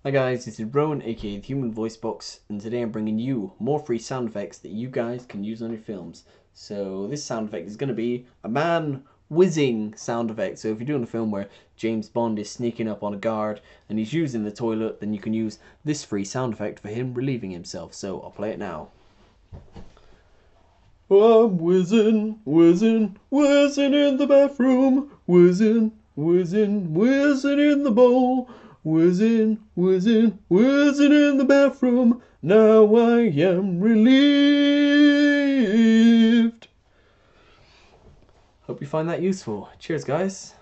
Hi guys, this is Rowan, aka the Human Voice Box, and today I'm bringing you more free sound effects that you guys can use on your films. So this sound effect is going to be a man whizzing sound effect. So if you're doing a film where James Bond is sneaking up on a guard and he's using the toilet, then you can use this free sound effect for him relieving himself. So I'll play it now. I'm whizzing, whizzing, whizzing in the bathroom, whizzing, whizzing, whizzing in the bowl, whizzing, whizzing, whizzing in the bathroom. Now I am relieved. Hope you find that useful. Cheers, guys.